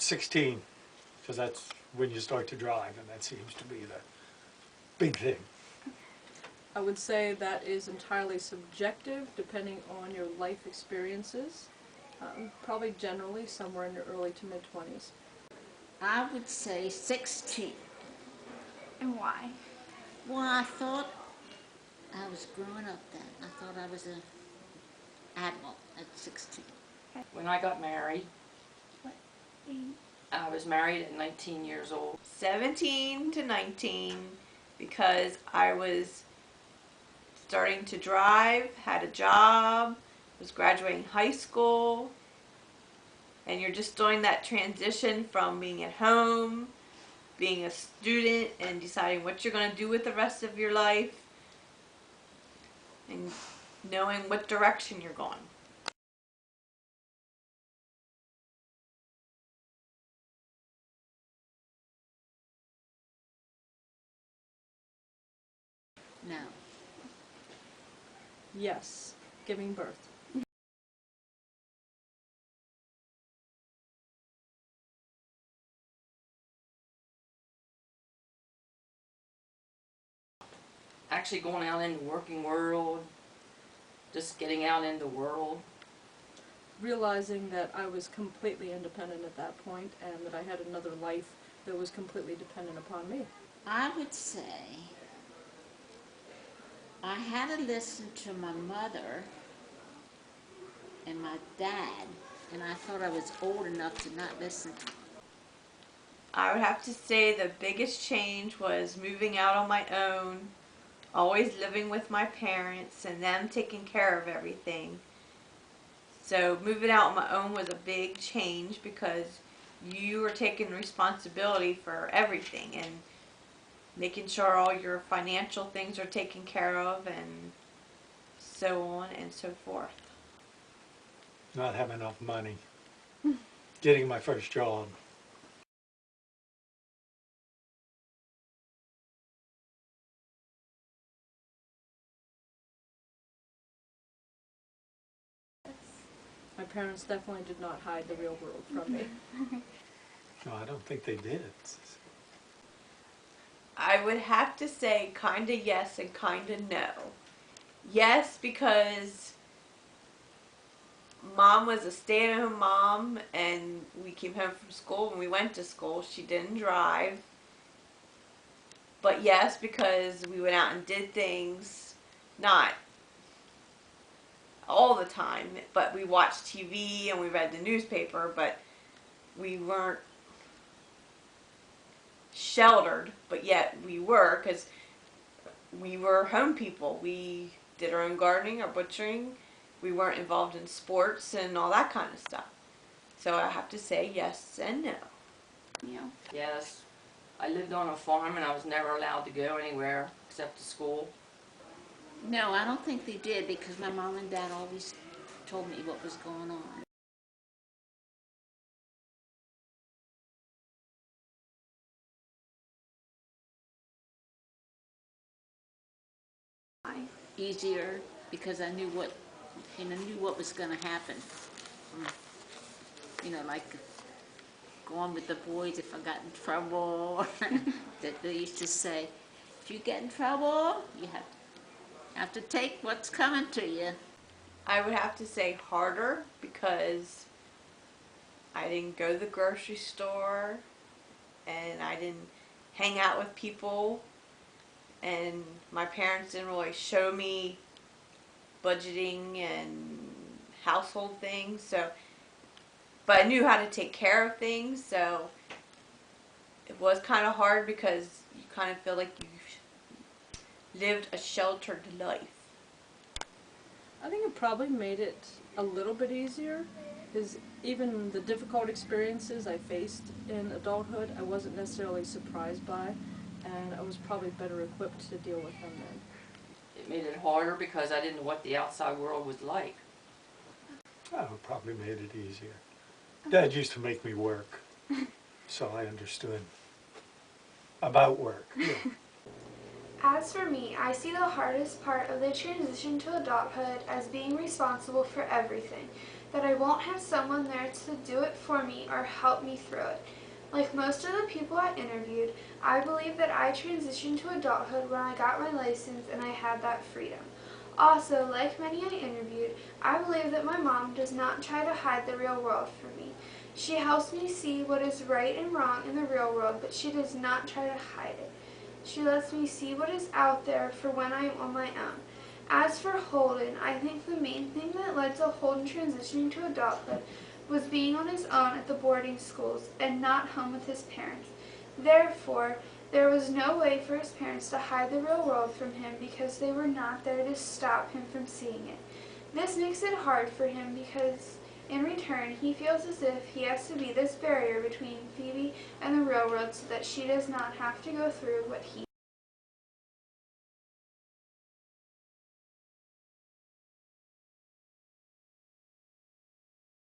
16, because that's when you start to drive, and that seems to be the big thing. I would say that is entirely subjective, depending on your life experiences. Probably generally somewhere in your early to mid-20s. I would say 16. And why? Well, I thought I was growing up then. I thought I was an adult at 16. When I got married, What age? I was married at 19 years old. 17 to 19, because I was starting to drive, had a job, was graduating high school, and you're just doing that transition from being at home, being a student, and deciding what you're going to do with the rest of your life, and knowing what direction you're going. No. Yes, giving birth. Actually going out in the working world, just getting out in the world. Realizing that I was completely independent at that point, and that I had another life that was completely dependent upon me. I would say I had to listen to my mother and my dad, and I thought I was old enough to not listen. I would have to say the biggest change was moving out on my own, always living with my parents and them taking care of everything. So moving out on my own was a big change, because you were taking responsibility for everything and making sure all your financial things are taken care of, and so on and so forth. Not having enough money. Getting my first job. My parents definitely did not hide the real world from me. No, I don't think they did. I would have to say kinda yes and kinda no. Yes, because Mom was a stay-at-home mom, and we came home from school. When we went to school, she didn't drive. But yes, because we went out and did things, not all the time, but we watched TV and we read the newspaper, but we weren't sheltered, but yet we were, because we were home people. We did our own gardening, our butchering. We weren't involved in sports and all that kind of stuff. So I have to say yes and no. Yeah. Yes, I lived on a farm and I was never allowed to go anywhere except to school. No, I don't think they did, because my mom and dad always told me what was going on. Why? Easier, because I knew what, knew what was going to happen. Like going with the boys if I got in trouble. That they used to say, if you get in trouble, you have to take what's coming to you. I would have to say harder, because I didn't go to the grocery store and I didn't hang out with people, and my parents didn't really show me budgeting and household things. So, but I knew how to take care of things, so it was kind of hard, because you kind of feel like you lived a sheltered life. I think it probably made it a little bit easier, because even the difficult experiences I faced in adulthood, I wasn't necessarily surprised by, and I was probably better equipped to deal with them then. It made it harder because I didn't know what the outside world was like. Oh, it probably made it easier. Dad used to make me work, so I understood about work. Yeah. As for me, I see the hardest part of the transition to adulthood as being responsible for everything. that I won't have someone there to do it for me or help me through it. Like most of the people I interviewed, I believe that I transitioned to adulthood when I got my license and I had that freedom. Also, like many I interviewed, I believe that my mom does not try to hide the real world from me. She helps me see what is right and wrong in the real world, but she does not try to hide it. She lets me see what is out there for when I am on my own. As for Holden, I think the main thing that led to Holden transitioning to adulthood was being on his own at the boarding schools and not home with his parents. Therefore, there was no way for his parents to hide the real world from him because they were not there to stop him from seeing it. This makes it hard for him because, in return, he feels as if he has to be this barrier between Phoebe and the real world so that she does not have to go through what he